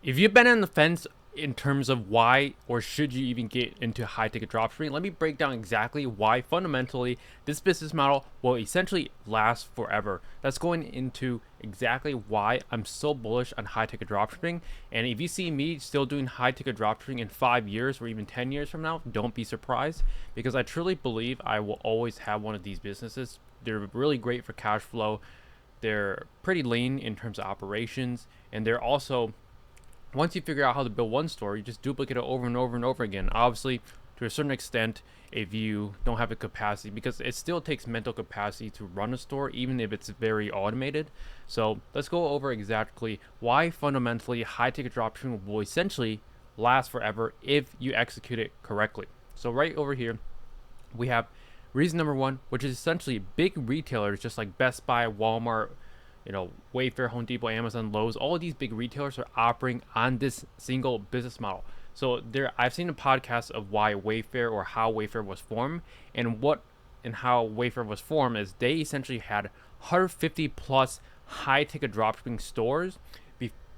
If you've been on the fence in terms of why or should you even get into high ticket dropshipping, let me break down exactly why fundamentally this business model will essentially last forever. That's going into exactly why I'm so bullish on high ticket dropshipping. And if you see me still doing high ticket dropshipping in 5 years or even 10 years from now, don't be surprised, because I truly believe I will always have one of these businesses. They're really great for cash flow. They're pretty lean in terms of operations, and they're also, once you figure out how to build one store, you just duplicate it over and over and over again. Obviously, to a certain extent, if you don't have the capacity, because it still takes mental capacity to run a store, even if it's very automated. So let's go over exactly why fundamentally high ticket dropshipping will essentially last forever if you execute it correctly. So right over here, we have reason number one, which is essentially big retailers just like Best Buy, Walmart, Wayfair, Home Depot, Amazon, Lowe's, all of these big retailers are operating on this single business model. So I've seen a podcast of why Wayfair, or how Wayfair was formed, and how Wayfair was formed is they essentially had 150 plus high ticket dropshipping stores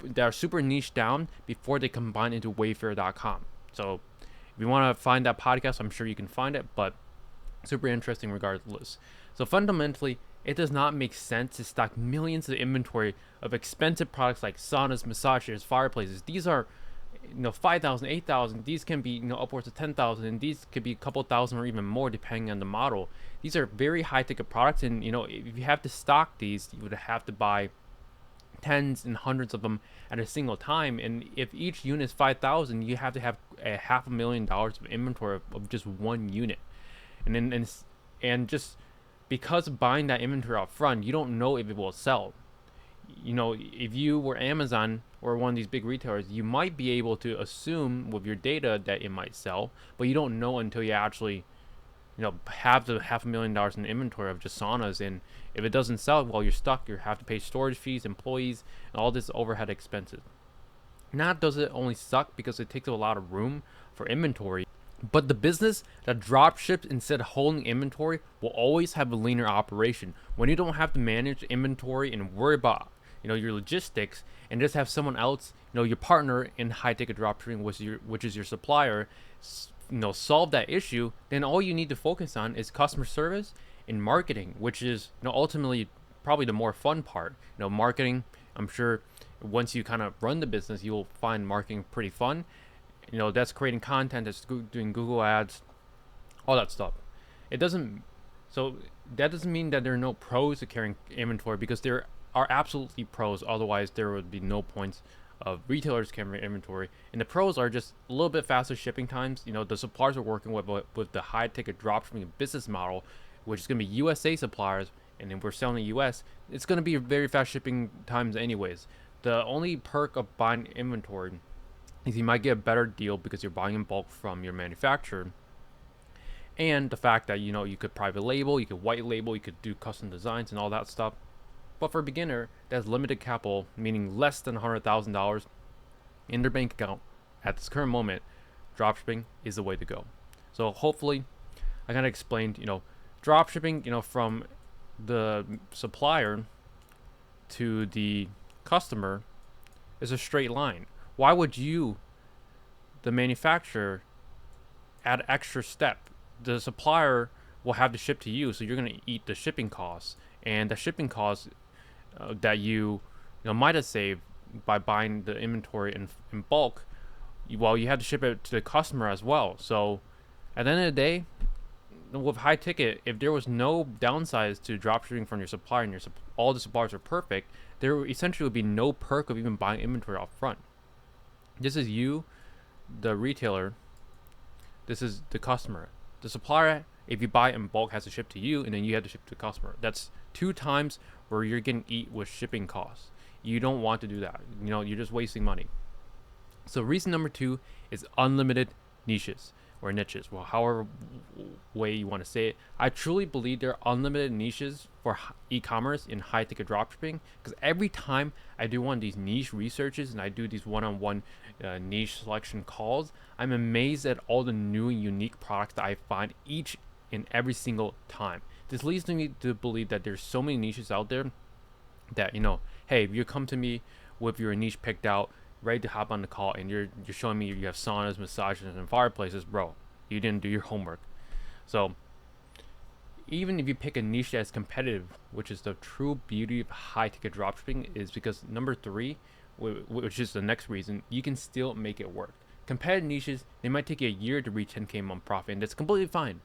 that are super niche down before they combine into Wayfair.com. So if you want to find that podcast, I'm sure you can find it, but super interesting regardless. So fundamentally, it does not make sense to stock millions of inventory of expensive products like saunas, massage chairs, fireplaces. These are 5,000, 8,000. These can be upwards of 10,000, and these could be a couple thousand or even more depending on the model. These are very high ticket products, and if you have to stock these, you would have to buy tens and hundreds of them at a single time. And if each unit is 5,000, you have to have a $500,000 of inventory of just one unit. And just because buying that inventory up front, you don't know if it will sell. If you were Amazon or one of these big retailers, you might be able to assume with your data that it might sell, but you don't know until you actually have the $500,000 in inventory of just saunas. And if it doesn't sell, well, you're stuck. You have to pay storage fees, employees, and all this overhead expenses. Not does it only suck because it takes a lot of room for inventory, but the business that drop ships instead of holding inventory will always have a leaner operation. When you don't have to manage inventory and worry about your logistics, and just have someone else, your partner in high ticket dropshipping, which is your supplier, solve that issue, then all you need to focus on is customer service and marketing, which is ultimately probably the more fun part. Marketing, I'm sure once you kind of run the business, you'll find marketing pretty fun. That's creating content, that's doing Google ads, all that stuff. It doesn't, so that doesn't mean that there are no pros to carrying inventory, because there are absolutely pros. Otherwise, there would be no points of retailers carrying inventory. And the pros are just a little bit faster shipping times. The suppliers are working with the high ticket dropshipping business model, which is going to be USA suppliers, and then we're selling in the US. It's going to be very fast shipping times anyways. The only perk of buying inventory is you might get a better deal because you're buying in bulk from your manufacturer, and the fact that you could private label, you could white label, you could do custom designs and all that stuff. But for a beginner that's limited capital, meaning less than $100,000 in their bank account at this current moment, dropshipping is the way to go. So hopefully I kind of explained dropshipping from the supplier to the customer is a straight line. Why would you, the manufacturer, add extra step? The supplier will have to ship to you, so you're going to eat the shipping costs, and the shipping costs that you might have saved by buying the inventory in bulk, you have to ship it to the customer as well. So at the end of the day, with high ticket, if there was no downsides to dropshipping from your supplier, and all the suppliers are perfect, there essentially would be no perk of even buying inventory up front. This is you, the retailer. This is the customer. The supplier, if you buy in bulk, has to ship to you, and then you have to ship to the customer. That's 2 times where you're getting eat with shipping costs. You don't want to do that. You're just wasting money. So reason number 2 is unlimited niches or niches. Well, however way you want to say it. I truly believe there are unlimited niches for e-commerce in high ticket dropshipping, because every time I do one of these niche researches and I do these one-on-one niche selection calls, I'm amazed at all the new and unique products that I find each and every single time. This leads me to believe that there's so many niches out there that hey, if you come to me with your niche picked out, ready to hop on the call, and you're showing me you have saunas, massages, and fireplaces, bro. You didn't do your homework. So even if you pick a niche that's competitive, which is the true beauty of high ticket dropshipping, is because number three, which is the next reason, you can still make it work. Competitive niches, they might take you a year to reach 10K a month profit, and that's completely fine.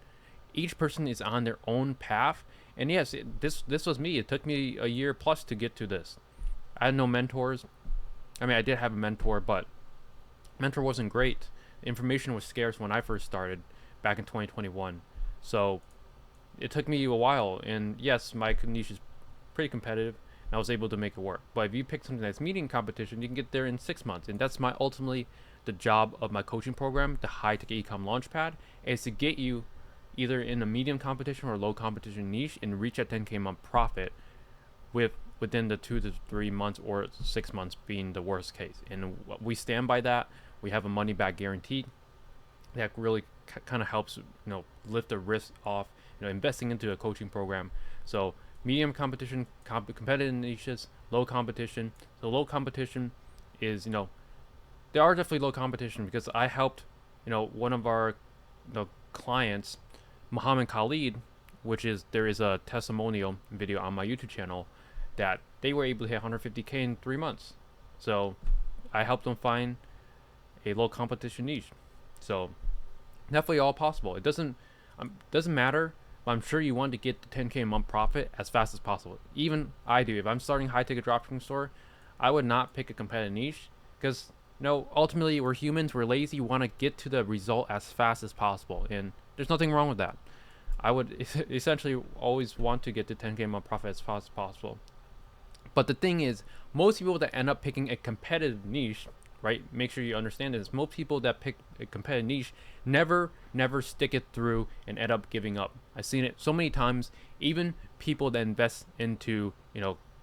Each person is on their own path, and yes, this was me. It took me a year plus to get to this. I had no mentors. I mean, I did have a mentor, but mentor wasn't great. Information was scarce when I first started back in 2021. So it took me a while, and yes, my niche is pretty competitive, and I was able to make it work. But if you pick something that's medium competition, you can get there in 6 months, and that's my ultimately the job of my coaching program, the High Ticket Ecom Launchpad, is to get you either in a medium competition or low competition niche and reach that 10K a month profit within the 2 to 3 months or 6 months being the worst case. And we stand by that. We have a money back guarantee that really kind of helps lift the risk off investing into a coaching program. So medium competition, competitive niches, low competition. So low competition is there are definitely low competition, because I helped one of our clients, Muhammad Khalid, there is a testimonial video on my YouTube channel that they were able to hit 150K in 3 months. So I helped them find a low competition niche. So definitely all possible. It doesn't matter, but I'm sure you want to get the 10K a month profit as fast as possible. Even I do. If I'm starting a high ticket dropshipping store, I would not pick a competitive niche, because ultimately we're humans, we're lazy, we want to get to the result as fast as possible, and there's nothing wrong with that. I would essentially always want to get to 10K a month profit as fast as possible. But the thing is, most people that end up picking a competitive niche, right? Make sure you understand this. Most people that pick a competitive niche never stick it through and end up giving up. I've seen it so many times. Even people that invest into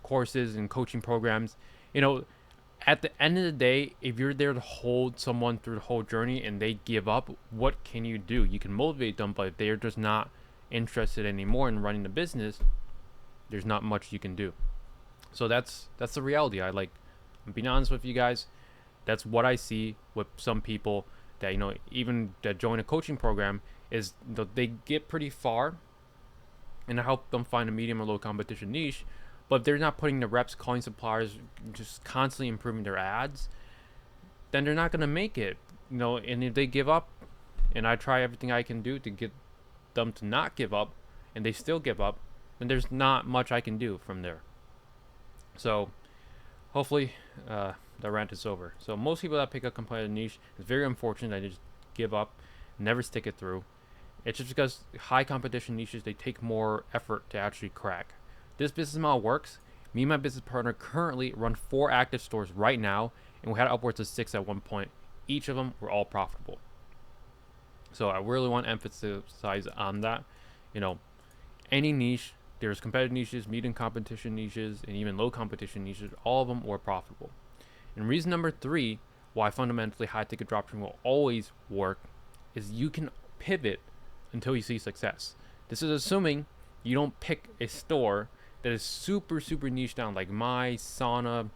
courses and coaching programs, at the end of the day, if you're there to hold someone through the whole journey and they give up, what can you do? You can motivate them, but if they're just not interested anymore in running the business, there's not much you can do. So that's the reality. I'm being honest with you guys. That's what I see with some people that even that join a coaching program, is they get pretty far, and I help them find a medium or low competition niche. But if they're not putting the reps, calling suppliers, just constantly improving their ads, then they're not gonna make it. And if they give up, and I try everything I can do to get them to not give up, and they still give up, then there's not much I can do from there. So hopefully the rant is over. So most people that pick a competitive niche, it's very unfortunate that they just give up, never stick it through. It's just because high competition niches, they take more effort to actually crack. This business model works. Me and my business partner currently run 4 active stores right now, and we had upwards of 6 at one point. Each of them were all profitable. So I really want to emphasize on that. Any niche, there's competitive niches, medium competition niches, and even low competition niches. All of them were profitable. And reason number 3 why fundamentally high ticket dropshipping will always work is you can pivot until you see success. This is assuming you don't pick a store that is super niche down, like my sauna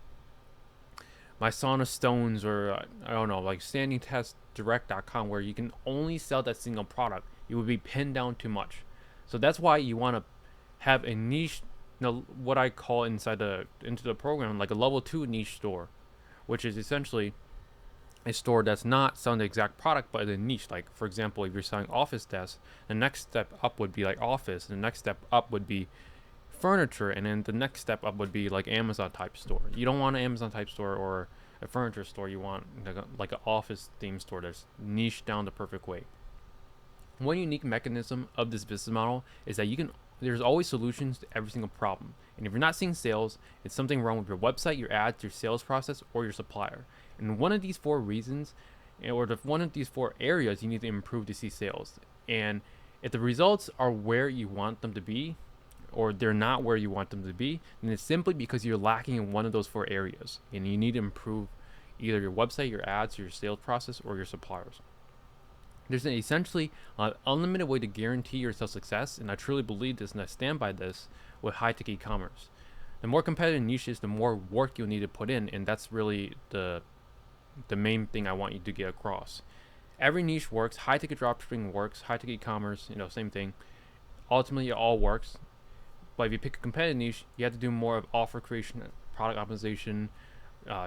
stones, or I don't know, like standingtestdirect.com, where you can only sell that single product. It would be pinned down too much. So that's why you want to have a niche, what I call into the program, like a level 2 niche store, which is essentially a store that's not selling the exact product, but a niche. Like, for example, if you're selling office desks, the next step up would be like office, and the next step up would be furniture, and then the next step up would be like Amazon type store. You don't want an Amazon type store or a furniture store. You want like an office theme store that's niche down the perfect way. One unique mechanism of this business model is that there's always solutions to every single problem. And if you're not seeing sales, it's something wrong with your website, your ads, your sales process, or your supplier. And one of these 4 reasons, or one of these 4 areas, you need to improve to see sales. And if the results are where you want them to be, or they're not where you want them to be, then it's simply because you're lacking in one of those 4 areas, and you need to improve either your website, your ads, your sales process, or your suppliers. There's essentially an unlimited way to guarantee yourself success, and I truly believe this, and I stand by this with high-tech e-commerce. The more competitive niches, the more work you'll need to put in, and that's really the the main thing I want you to get across. Every niche works. High ticket dropshipping works. High ticket e-commerce, same thing. Ultimately, it all works. But if you pick a competitive niche, you have to do more of offer creation, product optimization,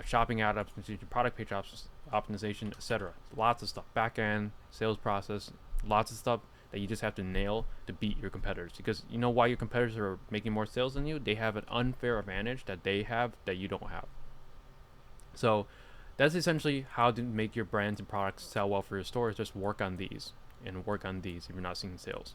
shopping ad optimization, product page optimization, etc. Lots of stuff. Back end, sales process, lots of stuff that you just have to nail to beat your competitors. Because you know why your competitors are making more sales than you? They have an unfair advantage that they have that you don't have. So that's essentially how to make your brands and products sell well for your stores. Just work on these and work on these if you're not seeing sales.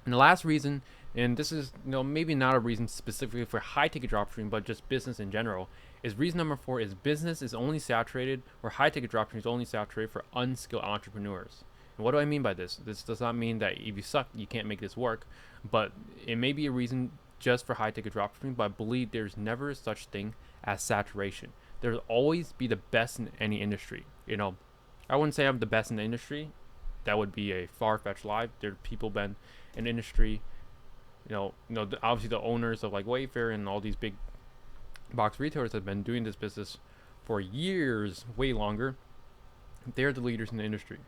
And the last reason, and this is maybe not a reason specifically for high ticket dropshipping, but just business in general, is reason number 4 is business is only saturated, or high ticket dropshipping is only saturated for unskilled entrepreneurs. And what do I mean by this? This does not mean that if you suck, you can't make this work, but it may be a reason just for high ticket dropshipping, but I believe there's never such thing as saturation. There'll always be the best in any industry. I wouldn't say I'm the best in the industry. That would be a far-fetched lie. There are people been in industry, obviously the owners of like Wayfair and all these big box retailers have been doing this business for years, way longer. They're the leaders in the industry.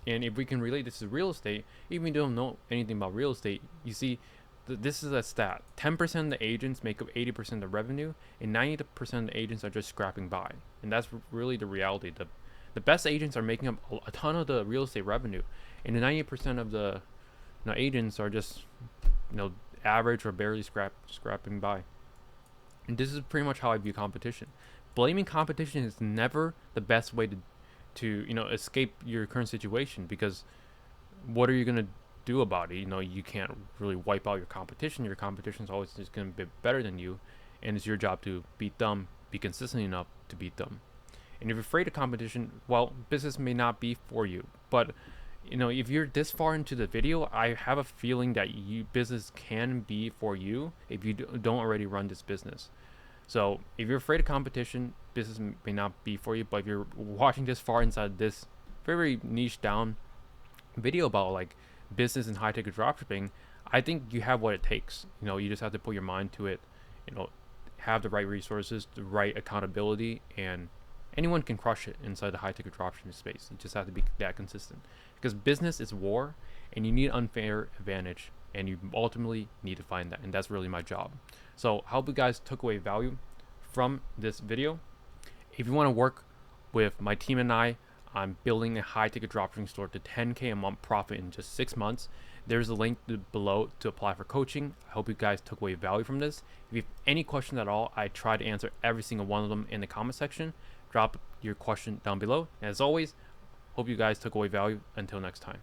And if we can relate this to real estate, even if you don't know anything about real estate, you see, this is a stat. 10% of the agents make up 80% of the revenue, and 90% of the agents are just scrapping by. And that's really the reality. The best agents are making up a ton of the real estate revenue, and the 90% of the agents are just average or barely scrapping by. And this is pretty much how I view competition. Blaming competition is never the best way to escape your current situation, because what are you gonna do about it? You can't really wipe out your competition. Your competition is always just gonna be better than you, and it's your job to beat them, be consistent enough to beat them. And if you're afraid of competition, well, business may not be for you. But if you're this far into the video, I have a feeling that business can be for you if you don't already run this business. So if you're afraid of competition, business may not be for you. But if you're watching this far inside this very niche down video about like business and high ticket dropshipping, I think you have what it takes. You just have to put your mind to it. Have the right resources, the right accountability, and anyone can crush it inside the high ticket dropshipping space. You just have to be that consistent, because business is war, and you need unfair advantage, and you ultimately need to find that, and that's really my job. So I hope you guys took away value from this video. If you want to work with my team and I'm building a high ticket dropshipping store to 10K a month profit in just 6 months. There's a link below to apply for coaching. I hope you guys took away value from this. If you have any questions at all, I try to answer every single one of them in the comment section. Drop your question down below. And as always, hope you guys took away value. Until next time.